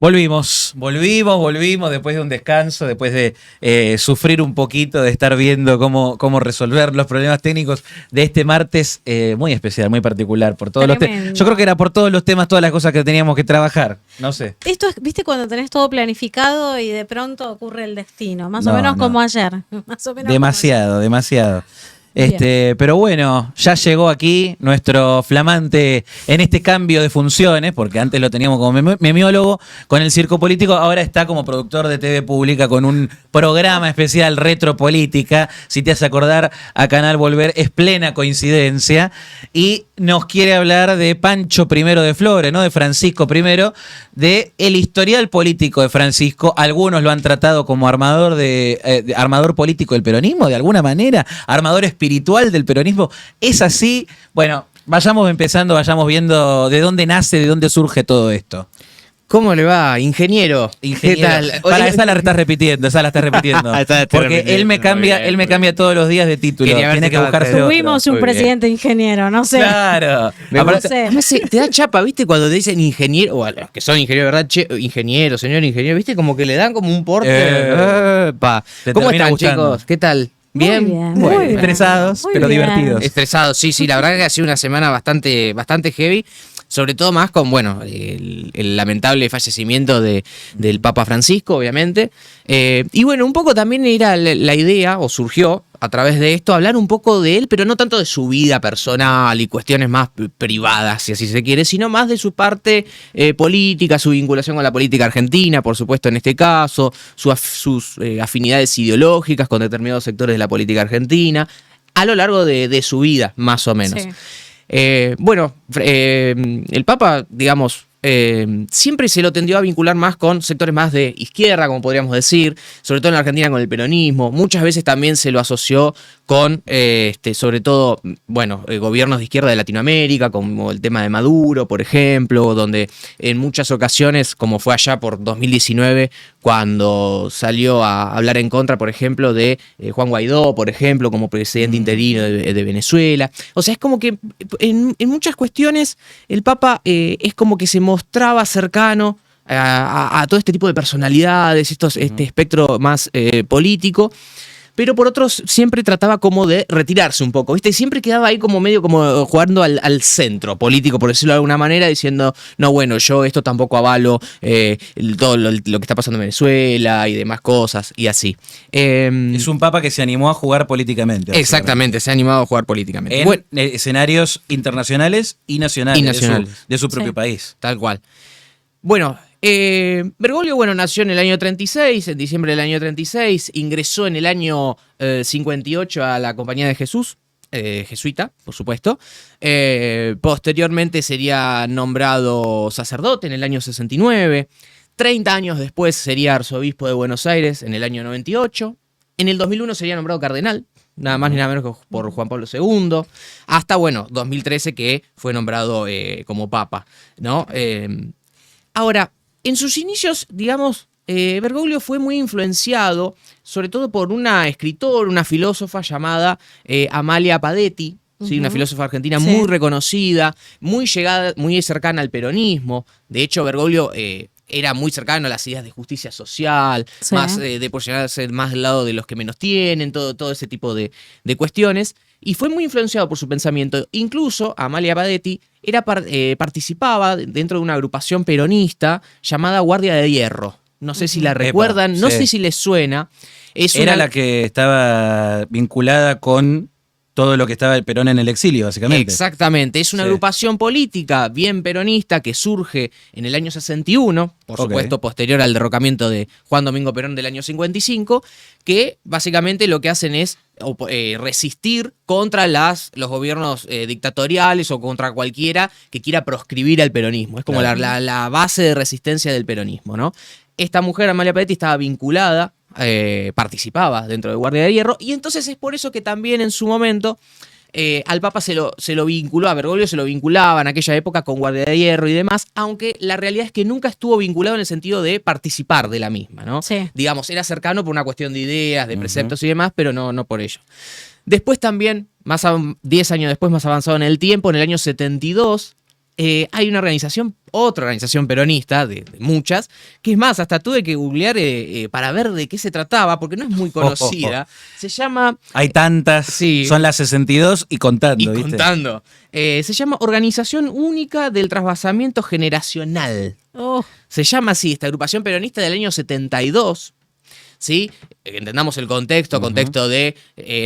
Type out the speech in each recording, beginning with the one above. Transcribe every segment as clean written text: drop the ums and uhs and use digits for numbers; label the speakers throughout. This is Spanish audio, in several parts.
Speaker 1: Volvimos después de un descanso, después de sufrir un poquito, de estar viendo cómo resolver los problemas técnicos de este martes muy especial, muy particular. Por todos los yo creo que era por todos los temas, todas las cosas que teníamos que trabajar. No sé.
Speaker 2: Esto es, viste, cuando tenés todo planificado y de pronto ocurre el destino. Más o menos como ayer. Más o menos
Speaker 1: demasiado. Pero bueno, ya llegó aquí nuestro flamante en este cambio de funciones, porque antes lo teníamos como memiólogo con el circo político, ahora está como productor de TV Pública con un programa especial Retropolítica. Si te hace acordar, a Canal Volver es plena coincidencia, y nos quiere hablar de Pancho I de Flores, ¿no? De Francisco I, de el historial político de Francisco. Algunos lo han tratado como armador político del peronismo, de alguna manera, armador espiritual del peronismo. ¿Es así? Bueno, vayamos viendo de dónde nace, de dónde surge todo esto.
Speaker 3: ¿Cómo le va, ingeniero?
Speaker 1: ¿Qué tal? Esa la estás repitiendo. Porque él me cambia todos los días de título. Tiene que buscarse otro.
Speaker 2: Tuvimos un presidente ingeniero, no sé.
Speaker 1: Claro.
Speaker 2: No sé.
Speaker 3: Te da chapa, ¿viste? Cuando te dicen ingeniero, o a los que son ingenieros, ¿verdad? Ingeniero, señor ingeniero, ¿viste? Como que le dan como un porte. ¿Cómo están, gustando, chicos? ¿Qué tal? ¿Bien?
Speaker 2: Muy bien.
Speaker 1: Estresados, pero divertidos.
Speaker 3: Estresados, sí. La verdad que ha sido una semana bastante heavy. Sobre todo más con, el lamentable fallecimiento del Papa Francisco, obviamente. Y bueno, un poco también era la idea, o surgió a través de esto, hablar un poco de él, pero no tanto de su vida personal y cuestiones más privadas, si así se quiere, sino más de su parte política, su vinculación con la política argentina, por supuesto en este caso, sus afinidades ideológicas con determinados sectores de la política argentina, a lo largo de su vida, más o menos. Sí. El Papa, digamos, siempre se lo tendió a vincular más con sectores más de izquierda, como podríamos decir, sobre todo en la Argentina con el peronismo. Muchas veces también se lo asoció con, sobre todo, gobiernos de izquierda de Latinoamérica, como el tema de Maduro, por ejemplo, donde en muchas ocasiones, como fue allá por 2019, cuando salió a hablar en contra, por ejemplo, de Juan Guaidó, por ejemplo, como presidente interino de Venezuela. O sea, es como que en muchas cuestiones el Papa es como que se mostraba cercano a todo este tipo de personalidades, este espectro más político, pero por otros siempre trataba como de retirarse un poco, ¿viste? Y siempre quedaba ahí como medio como jugando al centro político, por decirlo de alguna manera, diciendo, no, bueno, yo esto tampoco avalo todo lo que está pasando en Venezuela y demás cosas, y así.
Speaker 1: Es un papa que se animó a jugar políticamente.
Speaker 3: Exactamente, se ha animado a jugar políticamente.
Speaker 1: En escenarios internacionales y nacionales. De su propio país.
Speaker 3: Tal cual. Bueno, Bergoglio, nació en el año 36, en diciembre del año 36, ingresó en el año 58 a la Compañía de Jesús, jesuita, por supuesto. Posteriormente sería nombrado sacerdote en el año 69. 30 años después sería arzobispo de Buenos Aires en el año 98. En el 2001 sería nombrado cardenal, nada más ni nada menos que por Juan Pablo II. Hasta, 2013 que fue nombrado como papa, ¿no? Ahora, en sus inicios, digamos, Bergoglio fue muy influenciado, sobre todo por una escritora, una filósofa llamada Amalia Padetti, ¿sí? Una filósofa argentina muy reconocida, muy llegada, muy cercana al peronismo. De hecho, Bergoglio era muy cercano a las ideas de justicia social, más de posicionarse más del lado de los que menos tienen, todo ese tipo de cuestiones. Y fue muy influenciado por su pensamiento. Incluso Amalia Padetti participaba dentro de una agrupación peronista llamada Guardia de Hierro. No sé si la recuerdan, no sé si les suena.
Speaker 1: Era la que estaba vinculada con todo lo que estaba el Perón en el exilio, básicamente.
Speaker 3: Exactamente. Es una agrupación política bien peronista que surge en el año 61, por supuesto posterior al derrocamiento de Juan Domingo Perón del año 55, que básicamente lo que hacen es resistir contra los gobiernos dictatoriales o contra cualquiera que quiera proscribir al peronismo. Es como la base de resistencia del peronismo, ¿no? Esta mujer, Amalia Padetti, estaba vinculada, participaba dentro de Guardia de Hierro, y entonces es por eso que también en su momento al Papa se lo vinculó, a Bergoglio se lo vinculaba en aquella época con Guardia de Hierro y demás, aunque la realidad es que nunca estuvo vinculado en el sentido de participar de la misma, ¿no? Sí. Digamos, era cercano por una cuestión de ideas, de preceptos y demás, pero no por ello. Después también, 10 años después, más avanzado en el tiempo, en el año 72, hay otra organización peronista, de muchas, que es más, hasta tuve que googlear para ver de qué se trataba, porque no es muy conocida. Se llama...
Speaker 1: Hay tantas,
Speaker 3: Sí.
Speaker 1: son las 62 y contando,
Speaker 3: Y
Speaker 1: ¿viste?
Speaker 3: contando. Se llama Organización Única del Trasvasamiento Generacional.
Speaker 2: Oh,
Speaker 3: Se llama así, esta agrupación peronista del año 72. ¿Sí? Entendamos el contexto, contexto de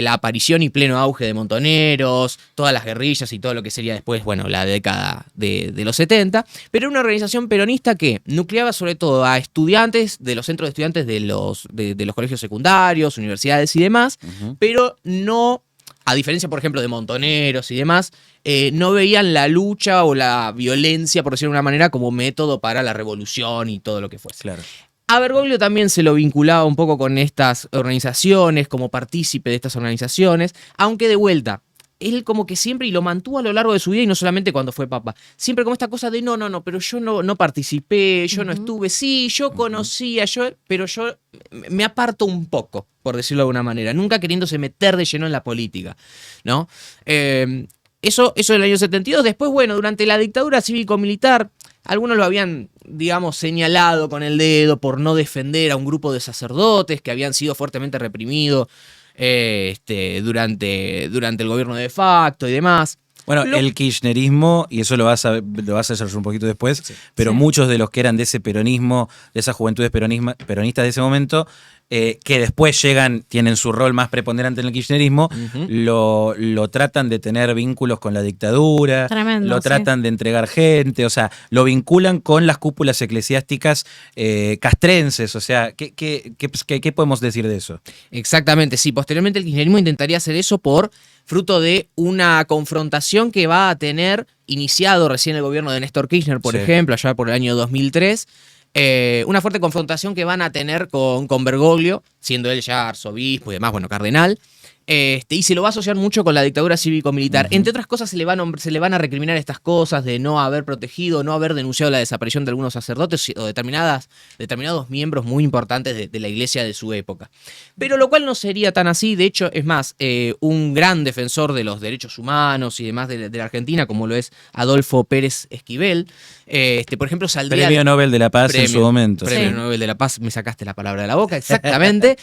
Speaker 3: la aparición y pleno auge de montoneros, todas las guerrillas y todo lo que sería después, bueno, la década de los 70, pero era una organización peronista que nucleaba sobre todo a estudiantes de los centros de estudiantes de los colegios secundarios, universidades y demás, pero no, a diferencia, por ejemplo, de montoneros y demás, no veían la lucha o la violencia, por decirlo de una manera, como método para la revolución y todo lo que fuese.
Speaker 1: Claro.
Speaker 3: A Bergoglio también se lo vinculaba un poco con estas organizaciones, como partícipe de estas organizaciones, aunque de vuelta, él como que siempre, y lo mantuvo a lo largo de su vida, y no solamente cuando fue papa, siempre como esta cosa de no, pero yo no participé, yo no estuve, sí, yo conocía, pero yo me aparto un poco, por decirlo de alguna manera, nunca queriéndose meter de lleno en la política, ¿no? Eso del año 72. Después, bueno, durante la dictadura cívico-militar, algunos lo habían, digamos, señalado con el dedo por no defender a un grupo de sacerdotes que habían sido fuertemente reprimidos durante el gobierno de facto y demás.
Speaker 1: Bueno, el kirchnerismo, y eso lo vas a hacer un poquito después, pero
Speaker 2: Sí.
Speaker 1: muchos de los que eran de ese peronismo, de esas juventudes peronistas de ese momento, que después tienen su rol más preponderante en el kirchnerismo, lo tratan de tener vínculos con la dictadura,
Speaker 2: Tremendo,
Speaker 1: lo
Speaker 2: sí.
Speaker 1: tratan de entregar gente, o sea, lo vinculan con las cúpulas eclesiásticas castrenses, o sea, ¿qué podemos decir de eso?
Speaker 3: Exactamente, sí. Posteriormente el kirchnerismo intentaría hacer eso por fruto de una confrontación que va a tener iniciado recién el gobierno de Néstor Kirchner, por
Speaker 1: Sí.
Speaker 3: ejemplo, allá por el año 2003. Una fuerte confrontación que van a tener con Bergoglio, siendo él ya arzobispo y demás, bueno, cardenal. Y se lo va a asociar mucho con la dictadura cívico-militar. Entre otras cosas, se le van a recriminar estas cosas de no haber protegido, no haber denunciado la desaparición de algunos sacerdotes o determinados miembros muy importantes de la iglesia de su época. Pero lo cual no sería tan así. De hecho, es más, un gran defensor de los derechos humanos y demás de la Argentina, como lo es Adolfo Pérez Esquivel, por ejemplo, saldría...
Speaker 1: Premio Nobel de la Paz en su momento.
Speaker 3: Premio
Speaker 2: Sí.
Speaker 3: Nobel de la Paz, me sacaste la palabra de la boca, exactamente.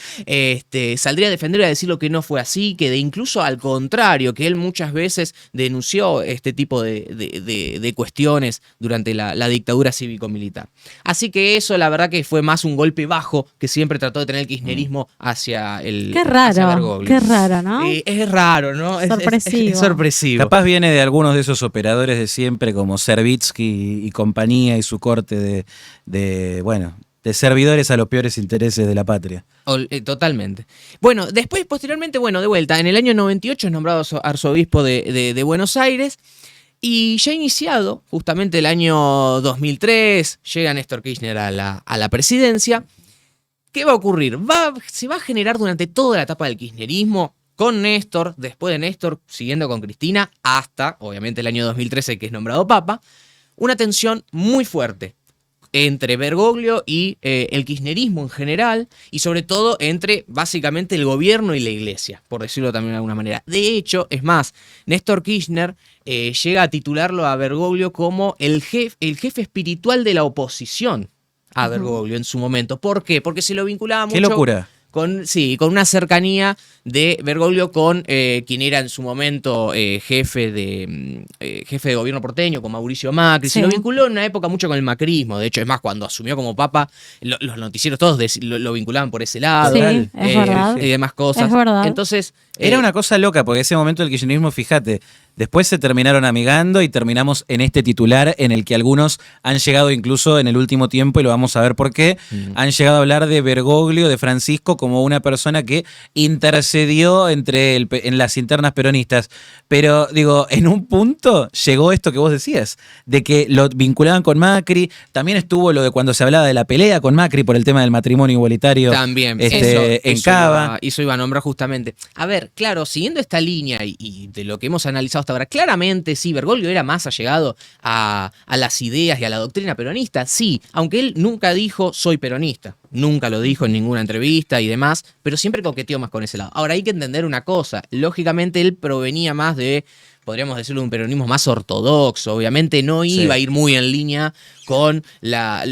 Speaker 3: Saldría a defender y a decir lo que no fue así, que incluso al contrario, que él muchas veces denunció este tipo de cuestiones durante la dictadura cívico-militar. Así que eso, la verdad que fue más un golpe bajo que siempre trató de tener el kirchnerismo hacia el
Speaker 2: qué
Speaker 3: hacia
Speaker 2: raro,
Speaker 3: Bergoglio.
Speaker 2: qué raro, ¿no?
Speaker 3: Es raro, ¿no?
Speaker 2: Sorpresivo.
Speaker 3: Es sorpresivo.
Speaker 1: Capaz viene de algunos de esos operadores de siempre, como Servitsky y compañía y su corte de servidores a los peores intereses de la patria.
Speaker 3: Totalmente. Bueno, después, posteriormente, bueno, de vuelta, en el año 98 es nombrado arzobispo de Buenos Aires. Y ya iniciado, justamente el año 2003, llega Néstor Kirchner a la presidencia. ¿Qué va a ocurrir? Se va a generar durante toda la etapa del kirchnerismo, con Néstor, después de Néstor, siguiendo con Cristina, hasta, obviamente, el año 2013, que es nombrado papa, una tensión muy fuerte entre Bergoglio y el kirchnerismo en general, y sobre todo entre básicamente el gobierno y la iglesia, por decirlo también de alguna manera. De hecho, es más, Néstor Kirchner llega a titularlo a Bergoglio como el jefe espiritual de la oposición a Bergoglio en su momento. ¿Por qué? Porque se lo vinculaba mucho...
Speaker 1: ¡Qué locura!
Speaker 3: Con una cercanía de Bergoglio con quien era en su momento jefe de gobierno porteño, con Mauricio Macri.
Speaker 2: Sí.
Speaker 3: Se lo vinculó en una época mucho con el macrismo. De hecho, es más, cuando asumió como papa, los noticieros todos lo vinculaban por ese lado.
Speaker 2: Sí, es verdad.
Speaker 3: Y demás cosas.
Speaker 2: Es verdad.
Speaker 3: Entonces...
Speaker 1: Era una cosa loca, porque ese momento del kirchnerismo, fíjate, después se terminaron amigando y terminamos en este titular en el que algunos han llegado incluso en el último tiempo, y lo vamos a ver por qué, han llegado a hablar de Bergoglio, de Francisco, como una persona que intercedió en las internas peronistas. Pero, digo, en un punto llegó esto que vos decías, de que lo vinculaban con Macri. También estuvo lo de cuando se hablaba de la pelea con Macri por el tema del matrimonio igualitario.
Speaker 3: También,
Speaker 1: en Cava.
Speaker 3: Eso iba a nombrar justamente. A ver, claro, siguiendo esta línea y de lo que hemos analizado hasta ahora, claramente sí, Bergoglio era más allegado a las ideas y a la doctrina peronista, sí, aunque él nunca dijo soy peronista, nunca lo dijo en ninguna entrevista y demás, pero siempre coqueteó más con ese lado. Ahora hay que entender una cosa, lógicamente él provenía más de podríamos decirlo, un peronismo más ortodoxo. Obviamente no iba a ir muy en línea con las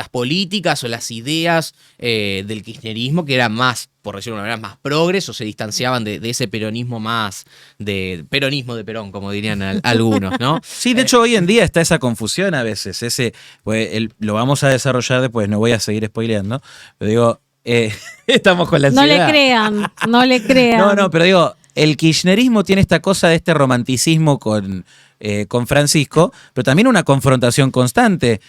Speaker 3: políticas o las ideas del kirchnerismo, que eran más, por decirlo de una manera, más progres, o se distanciaban de ese peronismo más de Perón, como dirían algunos, ¿no?
Speaker 1: Sí, de hecho hoy en día está esa confusión a veces. Lo vamos a desarrollar después, no voy a seguir spoileando, pero digo, estamos con la
Speaker 2: No
Speaker 1: ansiedad.
Speaker 2: le crean, no le crean.
Speaker 1: No, pero digo, el kirchnerismo tiene esta cosa de este romanticismo con Francisco, pero también una confrontación constante.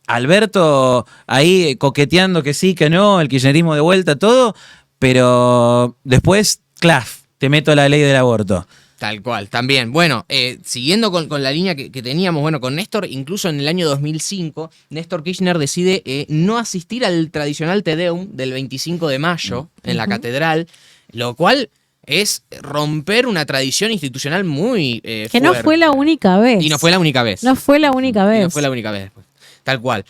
Speaker 1: Alberto ahí coqueteando que sí, que no, el kirchnerismo de vuelta, todo, pero después, claf, te meto la ley del aborto.
Speaker 3: Tal cual, también. Bueno, siguiendo con la línea que teníamos, bueno, con Néstor, incluso en el año 2005, Néstor Kirchner decide no asistir al tradicional Te Deum del 25 de mayo en la catedral, lo cual es romper una tradición institucional muy
Speaker 2: que
Speaker 3: fuerte.
Speaker 2: no fue la única vez.
Speaker 3: Y no fue la única vez.
Speaker 2: No fue la única vez.
Speaker 3: No fue la única vez. Tal cual.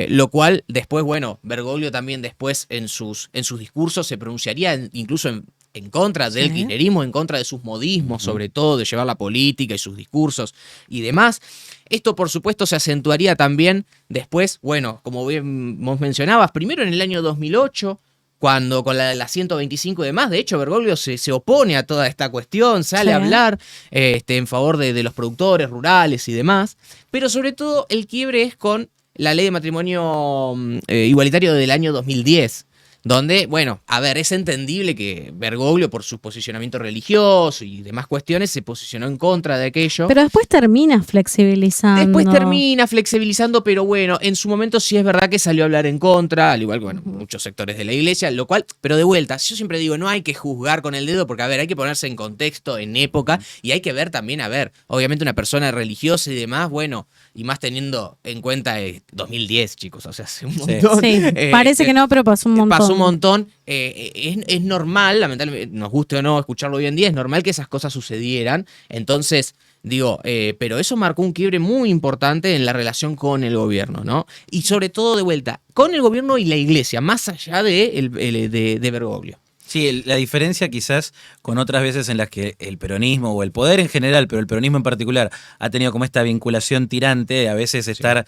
Speaker 3: Lo cual después, bueno, Bergoglio también después en sus discursos se pronunciaría incluso en contra del kirchnerismo, en contra de sus modismos, sobre todo, de llevar la política y sus discursos y demás. Esto, por supuesto, se acentuaría también después, bueno, como bien vos mencionabas, primero en el año 2008, cuando con la 125 y demás, de hecho, Bergoglio se opone a toda esta cuestión, sale a hablar en favor de los productores rurales y demás, pero sobre todo el quiebre es con la ley de matrimonio igualitario del año 2010, donde, bueno, a ver, es entendible que Bergoglio, por su posicionamiento religioso y demás cuestiones, se posicionó en contra de aquello.
Speaker 2: Pero después termina flexibilizando.
Speaker 3: Después termina flexibilizando, pero bueno, en su momento sí es verdad que salió a hablar en contra, al igual que, bueno, muchos sectores de la iglesia, lo cual, pero de vuelta, yo siempre digo, no hay que juzgar con el dedo, porque, a ver, hay que ponerse en contexto, en época, y hay que ver también, a ver, obviamente una persona religiosa y demás, bueno, y más teniendo en cuenta 2010, chicos, o sea, hace un montón.
Speaker 2: Sí, parece que no, pero pasó un montón.
Speaker 3: Pasó un montón. Es normal, lamentablemente, nos guste o no escucharlo hoy en día, es normal que esas cosas sucedieran. Entonces, digo, pero eso marcó un quiebre muy importante en la relación con el gobierno, ¿no? Y sobre todo, de vuelta, con el gobierno y la iglesia, más allá de Bergoglio.
Speaker 1: Sí, la diferencia quizás con otras veces en las que el peronismo o el poder en general, pero el peronismo en particular, ha tenido como esta vinculación tirante de a veces estar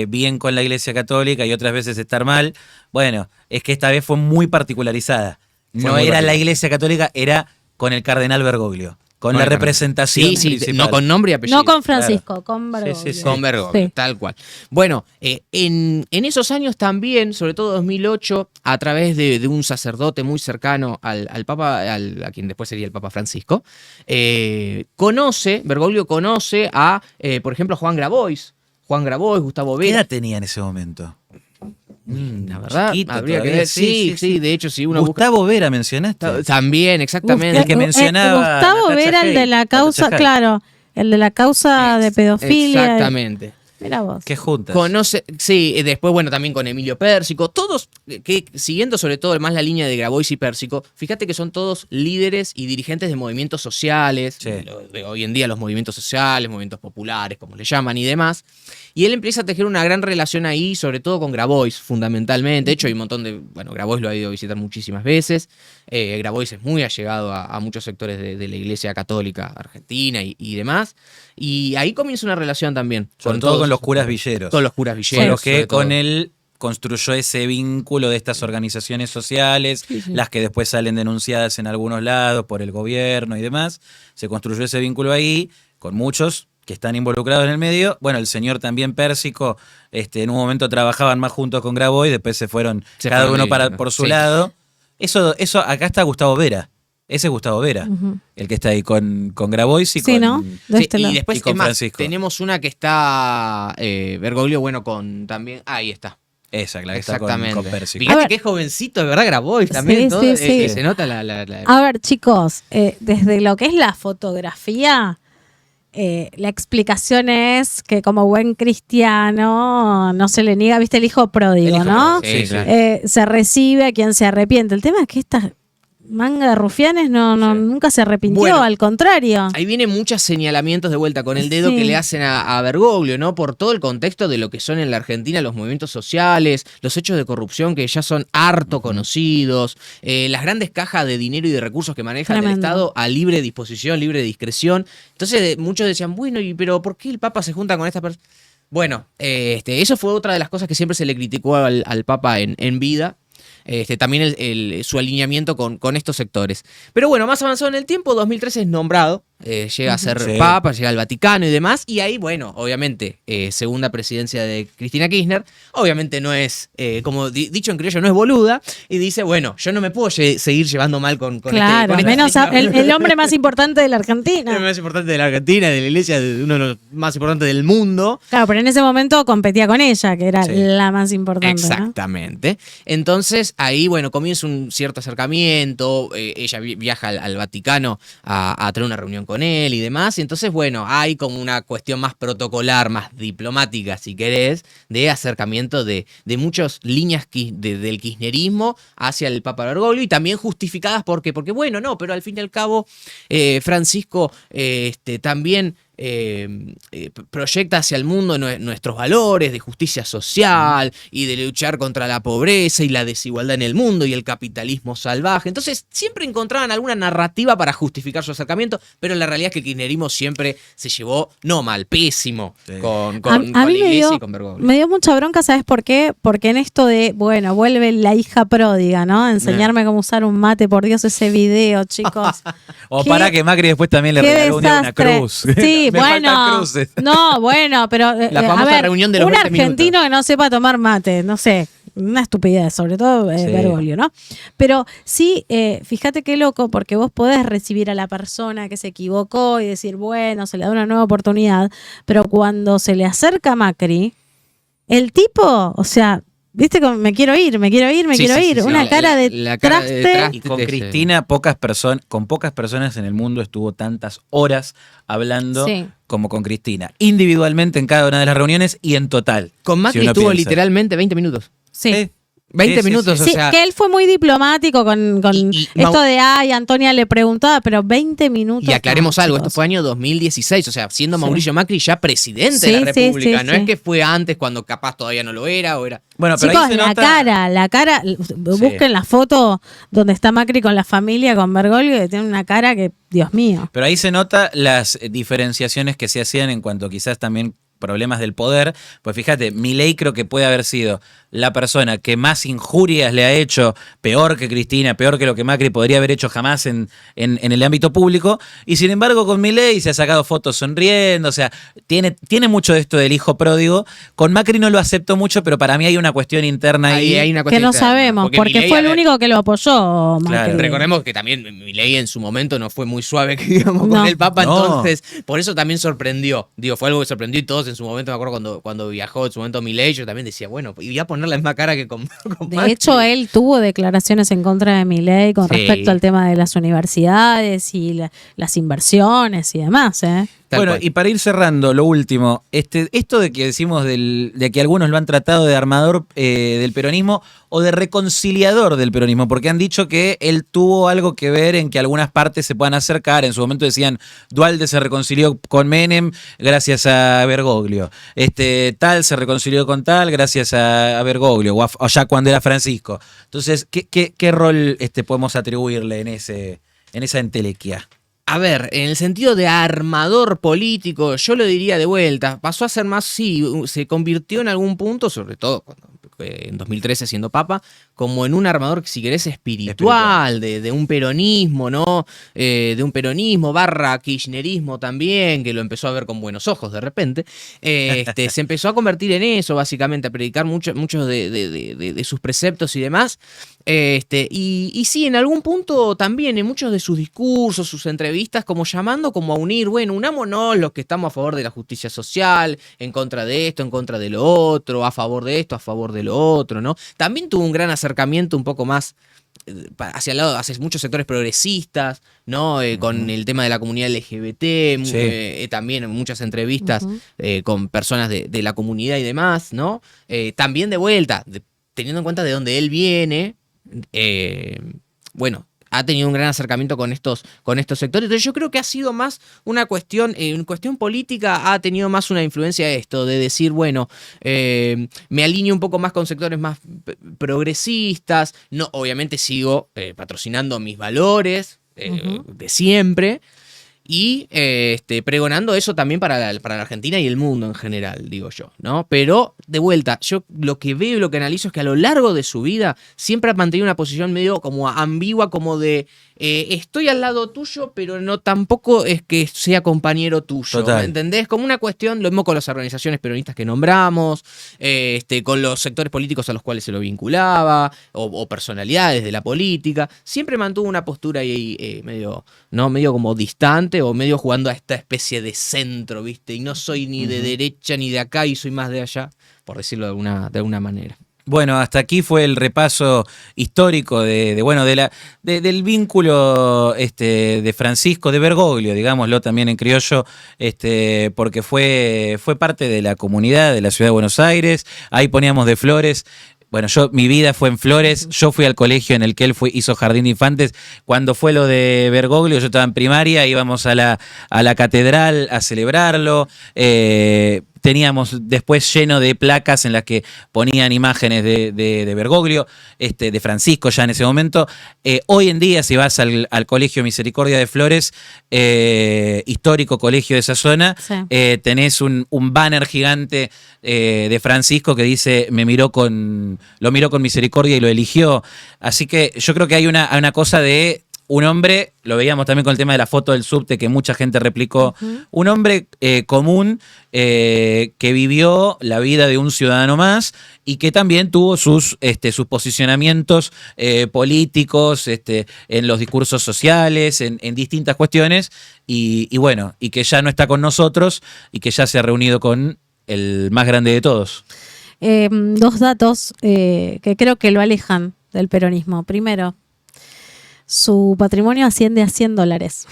Speaker 1: bien con la Iglesia Católica y otras veces estar mal. Bueno, es que esta vez fue muy particularizada. No era la Iglesia Católica, era con el cardenal Bergoglio. Con la representación principal.
Speaker 3: No con nombre y apellido.
Speaker 2: No con Francisco, con Bergoglio.
Speaker 1: Sí.
Speaker 3: Con Bergoglio, tal cual. Bueno, en esos años también, sobre todo 2008, a través de un sacerdote muy cercano al Papa, a quien después sería el Papa Francisco, Bergoglio conoce a, por ejemplo, Juan Grabois, Gustavo Vera.
Speaker 1: ¿Qué edad tenía en ese momento?
Speaker 3: La verdad, habría que
Speaker 1: todavía.
Speaker 3: ver. Sí, de hecho, si uno
Speaker 1: Gustavo Vera mencionaste.
Speaker 3: También, exactamente.
Speaker 1: El que mencionaba
Speaker 2: Gustavo
Speaker 1: Natacha
Speaker 2: Vera, el de la causa,
Speaker 1: Natacha Hay.
Speaker 2: claro, el de la causa de pedofilia.
Speaker 3: Exactamente.
Speaker 2: Mira vos.
Speaker 1: ¿Qué juntas?
Speaker 3: Conoce, sí, después, bueno, también con Emilio Pérsico, todos, que siguiendo sobre todo más la línea de Grabois y Pérsico, fíjate que son todos líderes y dirigentes de movimientos sociales, de hoy en día los movimientos sociales, movimientos populares, como le llaman y demás, y él empieza a tejer una gran relación ahí, sobre todo con Grabois, fundamentalmente. De hecho, hay un montón de, bueno, Grabois lo ha ido a visitar muchísimas veces, Grabois es muy allegado a muchos sectores de la Iglesia Católica Argentina y demás, y ahí comienza una relación también.
Speaker 1: Sobre todo con los curas villeros.
Speaker 3: Con los curas villeros.
Speaker 1: Con los que con él construyó ese vínculo de estas organizaciones sociales, las que después salen denunciadas en algunos lados por el gobierno y demás. Se construyó ese vínculo ahí con muchos que están involucrados en el medio. Bueno, el señor también Pérsico, en un momento trabajaban más juntos con Grabois, después se fueron cada uno por su lado. Eso, acá está Gustavo Vera. Ese es Gustavo Vera, el que está ahí con Grabois y con,
Speaker 2: ¿no?
Speaker 3: Y después,
Speaker 1: y con Francisco.
Speaker 3: Tenemos una que está Bergoglio, bueno, con también. Ahí está.
Speaker 1: Esa, la que está con Pérsico.
Speaker 3: Fíjate que es jovencito, de verdad, Grabois también. Se nota la.
Speaker 2: A ver, chicos, desde lo que es la fotografía, la explicación es que como buen cristiano no se le niega, viste, el hijo pródigo, ¿no?
Speaker 3: Sí, claro.
Speaker 2: Se recibe a quien se arrepiente. El tema es que manga de rufianes nunca se arrepintió,
Speaker 3: Bueno,
Speaker 2: al contrario.
Speaker 3: Ahí vienen muchos señalamientos de vuelta con el dedo que le hacen a Bergoglio, ¿no? Por todo el contexto de lo que son en la Argentina los movimientos sociales, los hechos de corrupción que ya son harto conocidos, las grandes cajas de dinero y de recursos que maneja el Estado a libre disposición, libre discreción. Entonces muchos decían, bueno, pero ¿por qué el Papa se junta con esta persona? Bueno, eso fue otra de las cosas que siempre se le criticó al Papa en vida. También su alineamiento con estos sectores. Pero bueno, más avanzado en el tiempo, 2013 es nombrado, llega a ser Papa, llega al Vaticano y demás, y ahí, bueno, obviamente, segunda presidencia de Cristina Kirchner, obviamente no es, como dicho en criollo, no es boluda, y dice, bueno, yo no me puedo seguir llevando mal con
Speaker 2: claro, menos el hombre más importante de la Argentina.
Speaker 3: El hombre más importante de la Argentina, de la iglesia, de uno de los más importantes del mundo.
Speaker 2: Claro, pero en ese momento competía con ella, que era la más importante.
Speaker 3: Exactamente. ¿No? Entonces, ahí, bueno, comienza un cierto acercamiento, ella viaja al Vaticano a tener una reunión con él y demás, y entonces, bueno, hay como una cuestión más protocolar, más diplomática, si querés, de acercamiento de muchas líneas del kirchnerismo hacia el Papa Bergoglio, y también justificadas porque bueno, no, pero al fin y al cabo, Francisco también proyecta hacia el mundo nuestros valores de justicia social y de luchar contra la pobreza y la desigualdad en el mundo y el capitalismo salvaje. Entonces siempre encontraban alguna narrativa para justificar su acercamiento, pero la realidad es que el kirchnerismo siempre se llevó, no mal, pésimo con la iglesia y con Bergoglio.
Speaker 2: Me dio mucha bronca, ¿sabes por qué? Porque en esto de, bueno, vuelve la hija pródiga, ¿no? Enseñarme cómo usar un mate, por Dios, ese video, chicos.
Speaker 1: O para que Macri después también le regaló una cruz.
Speaker 2: Sí, bueno, no, bueno, pero
Speaker 3: la famosa reunión de los
Speaker 2: un
Speaker 3: 20
Speaker 2: argentino
Speaker 3: minutos.
Speaker 2: que no sepa tomar mate, no sé, una estupidez, sobre todo Bergoglio, ¿no? Pero sí, fíjate qué loco, porque vos podés recibir a la persona que se equivocó y decir, bueno, se le da una nueva oportunidad, pero cuando se le acerca a Macri, el tipo, o sea, viste, me quiero ir, una cara de traste.
Speaker 1: Y con Cristina, con pocas personas en el mundo estuvo tantas horas hablando como con Cristina. Individualmente en cada una de las reuniones y en total.
Speaker 3: Con Macri estuvo literalmente 20 minutos.
Speaker 2: Sí.
Speaker 3: 20 minutos, o sea.
Speaker 2: Que él fue muy diplomático con esto de, Antonia le preguntaba, pero 20 minutos.
Speaker 3: Y aclaremos algo, esto fue año 2016, o sea, siendo Mauricio Macri ya presidente de la República, no es que fue antes cuando capaz todavía no lo era, o era.
Speaker 1: Bueno, pero
Speaker 2: chicos,
Speaker 1: ahí se nota...
Speaker 2: la cara, busquen la foto donde está Macri con la familia, con Bergoglio, que tiene una cara que, Dios mío.
Speaker 1: Pero ahí se nota las diferenciaciones que se hacían en cuanto quizás también problemas del poder, pues fíjate, Milei creo que puede haber sido la persona que más injurias le ha hecho, peor que Cristina, peor que lo que Macri podría haber hecho jamás en el ámbito público, y sin embargo con Milei se ha sacado fotos sonriendo, o sea, tiene mucho de esto del hijo pródigo. Con Macri no lo acepto mucho, pero para mí hay una cuestión interna ahí
Speaker 3: hay una cuestión
Speaker 2: que no
Speaker 3: interna,
Speaker 2: sabemos, porque
Speaker 3: Milei,
Speaker 2: fue el único que lo apoyó, Macri.
Speaker 1: Claro.
Speaker 3: Recordemos que también Milei en su momento no fue muy suave, digamos, con el Papa, entonces por eso también sorprendió, fue algo que sorprendió, y todos en su momento, me acuerdo cuando viajó en su momento Milei, yo también decía, bueno, y voy a poner la misma cara que con
Speaker 2: De
Speaker 3: Macri.
Speaker 2: hecho, él tuvo declaraciones en contra de Milei con respecto al tema de las universidades y las inversiones y demás,
Speaker 1: Bueno, y para ir cerrando, lo último, esto de que decimos de que algunos lo han tratado de armador del peronismo o de reconciliador del peronismo, porque han dicho que él tuvo algo que ver en que algunas partes se puedan acercar. En su momento decían, Duhalde se reconcilió con Menem gracias a Bergoglio, tal se reconcilió con tal gracias a Bergoglio, o ya cuando era Francisco. Entonces, ¿qué rol podemos atribuirle en esa entelequia?
Speaker 3: A ver, en el sentido de armador político, yo lo diría de vuelta, pasó a ser más, se convirtió en algún punto, sobre todo en 2013 siendo papa, como en un armador, si querés, espiritual. De un peronismo, ¿no? De un peronismo / kirchnerismo también, que lo empezó a ver con buenos ojos de repente. Se empezó a convertir en eso, básicamente, a predicar muchos de sus preceptos y demás. Y sí, en algún punto también, en muchos de sus discursos, sus entrevistas, como llamando como a unir, bueno, unámonos los que estamos a favor de la justicia social, en contra de esto, en contra de lo otro, a favor de esto, a favor de lo otro, ¿no? También tuvo un gran acercamiento un poco más hacia el lado, hacia muchos sectores progresistas, ¿no? Con el tema de la comunidad LGBT, también en muchas entrevistas con personas de la comunidad y demás, ¿no? También de vuelta, teniendo en cuenta de dónde él viene, bueno, ha tenido un gran acercamiento con estos sectores. Entonces yo creo que ha sido más una cuestión, en cuestión política ha tenido más una influencia esto, de decir, bueno, me alineo un poco más con sectores más progresistas, no, obviamente sigo patrocinando mis valores de siempre, y pregonando eso también para la Argentina y el mundo en general, digo yo, ¿no? Pero, de vuelta, yo lo que veo y lo que analizo es que a lo largo de su vida siempre ha mantenido una posición medio como ambigua, como de estoy al lado tuyo, pero no tampoco es que sea compañero tuyo.
Speaker 1: Total.
Speaker 3: ¿Me entendés? Como una cuestión, lo mismo con las organizaciones peronistas que nombramos, con los sectores políticos a los cuales se lo vinculaba, o personalidades de la política. Siempre mantuvo una postura ahí medio como distante, o medio jugando a esta especie de centro, ¿viste? Y no soy ni de derecha ni de acá y soy más de allá, por decirlo de alguna manera.
Speaker 1: Bueno, hasta aquí fue el repaso histórico del vínculo de Francisco de Bergoglio, digámoslo también en criollo, porque fue parte de la comunidad de la ciudad de Buenos Aires. Ahí poníamos de Flores. Bueno, mi vida fue en Flores, yo fui al colegio en el que él hizo jardín de infantes. Cuando fue lo de Bergoglio, yo estaba en primaria, íbamos a la catedral a celebrarlo. Teníamos después lleno de placas en las que ponían imágenes de Bergoglio, de Francisco ya en ese momento. Hoy en día, si vas al Colegio Misericordia de Flores, histórico colegio de esa zona,
Speaker 2: Sí.
Speaker 1: tenés un banner gigante de Francisco que dice lo miró con misericordia y lo eligió. Así que yo creo que hay una cosa de un hombre, lo veíamos también con el tema de la foto del subte que mucha gente replicó, un hombre común que vivió la vida de un ciudadano más y que también tuvo sus posicionamientos políticos en los discursos sociales, en distintas cuestiones y bueno, y que ya no está con nosotros y que ya se ha reunido con el más grande de todos.
Speaker 2: Dos datos que creo que lo alejan del peronismo. Primero, su patrimonio asciende a $100.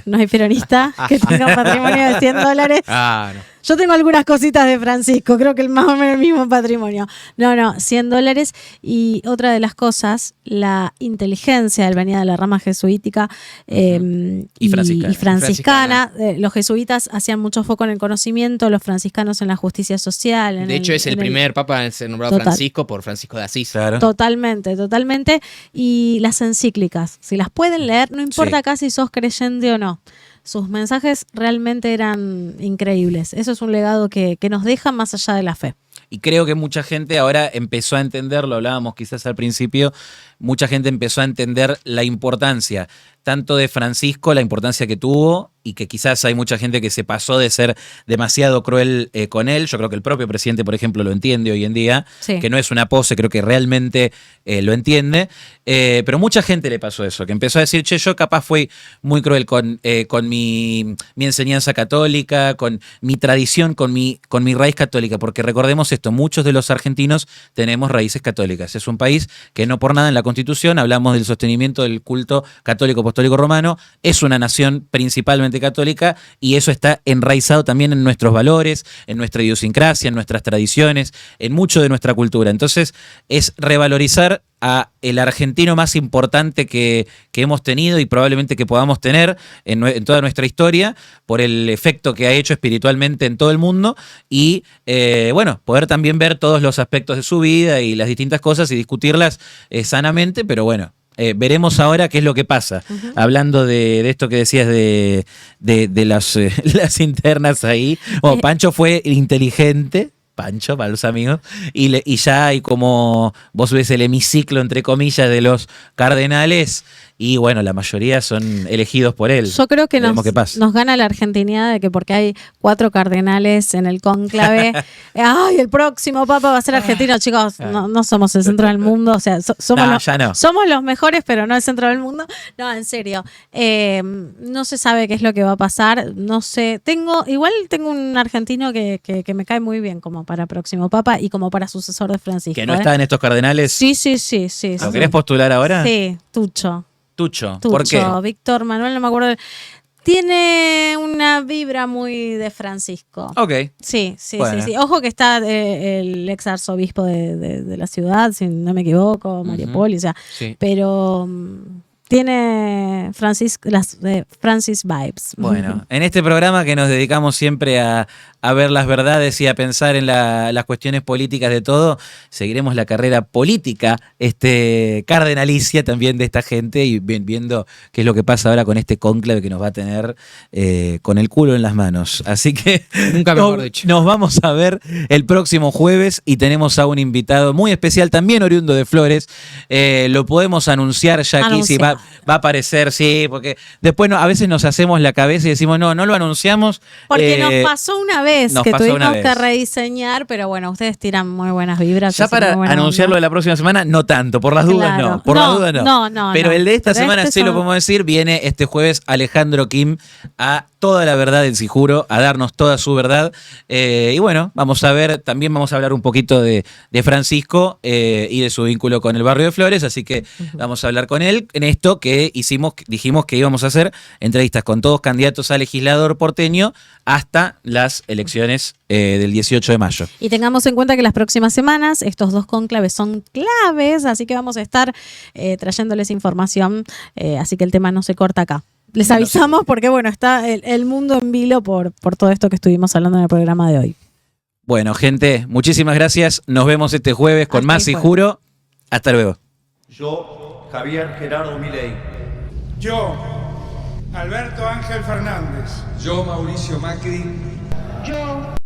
Speaker 2: No hay peronista que tenga un patrimonio de $100.
Speaker 3: Ah, no.
Speaker 2: Yo tengo algunas cositas de Francisco, creo que más o menos el mismo patrimonio. No, $100. Y otra de las cosas, la inteligencia del venida de la rama jesuítica y franciscana. Los jesuitas hacían mucho foco en el conocimiento, los franciscanos en la justicia social.
Speaker 3: De hecho, es el primer papa en ser nombrado Francisco por Francisco de Asís.
Speaker 1: Claro.
Speaker 2: Totalmente. Y las encíclicas, si las pueden leer, no importa acá si sos creyente o no. Sus mensajes realmente eran increíbles. Eso es un legado que nos deja más allá de la fe.
Speaker 1: Y creo que mucha gente ahora empezó a entender, lo hablábamos quizás al principio, mucha gente empezó a entender la importancia tanto de Francisco, la importancia que tuvo y que quizás hay mucha gente que se pasó de ser demasiado cruel con él. Yo creo que el propio presidente, por ejemplo, lo entiende hoy en día,
Speaker 2: Sí.
Speaker 1: que no es una pose, creo que realmente lo entiende. Pero mucha gente le pasó eso, que empezó a decir, che, yo capaz fui muy cruel con mi enseñanza católica, con mi tradición, con mi raíz católica, porque recordemos esto, muchos de los argentinos tenemos raíces católicas. Es un país que no por nada en la Constitución hablamos del sostenimiento del culto católico apostólico romano, es una nación principalmente católica y eso está enraizado también en nuestros valores, en nuestra idiosincrasia, en nuestras tradiciones, en mucho de nuestra cultura. Entonces es revalorizar a el argentino más importante que hemos tenido y probablemente que podamos tener en toda nuestra historia por el efecto que ha hecho espiritualmente en todo el mundo y poder también ver todos los aspectos de su vida y las distintas cosas y discutirlas sanamente, pero bueno. Veremos ahora qué es lo que pasa. Hablando de esto que decías de las internas ahí. Pancho fue inteligente. Pancho, para los amigos, y ya hay como, vos ves el hemiciclo, entre comillas, de los cardenales, y bueno, la mayoría son elegidos por él.
Speaker 2: Yo creo que nos gana la argentinidad de que porque hay 4 cardenales en el cónclave, ¡ay, el próximo papa va a ser argentino! Chicos, no somos el centro del mundo, o sea, somos los mejores, pero no el centro del mundo. No, en serio. No se sabe qué es lo que va a pasar, no sé. Tengo un argentino que me cae muy bien como para próximo papa y como para sucesor de Francisco.
Speaker 1: ¿Que no está en estos cardenales?
Speaker 2: Sí.
Speaker 1: ¿Lo querés postular ahora?
Speaker 2: Sí, Tucho.
Speaker 1: ¿Por qué?
Speaker 2: Víctor Manuel, no me acuerdo. Tiene una vibra muy de Francisco.
Speaker 1: Ok.
Speaker 2: Sí.
Speaker 1: Bueno.
Speaker 2: Sí. Ojo que está el ex arzobispo de la ciudad, si no me equivoco, Mario Poli, o sea,
Speaker 3: Sí.
Speaker 2: pero Tiene las Francis vibes.
Speaker 1: Bueno, en este programa que nos dedicamos siempre a ver las verdades y a pensar en las cuestiones políticas de todo, seguiremos la carrera política cardenalicia también de esta gente y viendo qué es lo que pasa ahora con este cónclave que nos va a tener con el culo en las manos. Así que
Speaker 3: Nunca mejor dicho.
Speaker 1: nos vamos a ver el próximo jueves y tenemos a un invitado muy especial, también oriundo de Flores. Lo podemos anunciar ya aquí, si va a aparecer, sí, porque después a veces nos hacemos la cabeza y decimos, no lo anunciamos.
Speaker 2: Porque nos pasó una vez que tuvimos que rediseñar, pero bueno, ustedes tiran muy buenas vibras.
Speaker 1: Ya para anunciarlo de la próxima semana, no tanto, por las dudas no, por las dudas no. Pero el de esta semana sí lo podemos decir, viene este jueves Alejandro Kim a toda la verdad del Sijuro, a darnos toda su verdad. Y bueno, vamos a ver, también vamos a hablar un poquito de Francisco y de su vínculo con el barrio de Flores, así que vamos a hablar con él en esto que dijimos que íbamos a hacer entrevistas con todos candidatos a legislador porteño hasta las elecciones del 18 de mayo.
Speaker 2: Y tengamos en cuenta que las próximas semanas estos dos cónclaves son claves, así que vamos a estar trayéndoles información, así que el tema no se corta acá. Les avisamos porque bueno, está el mundo en vilo por todo esto que estuvimos hablando en el programa de hoy.
Speaker 1: Bueno, gente, muchísimas gracias. Nos vemos este jueves con más Sijuro. Hasta luego.
Speaker 4: Yo, Javier Gerardo Milei.
Speaker 5: Yo, Alberto Ángel Fernández.
Speaker 6: Yo, Mauricio Macri.
Speaker 7: Yo,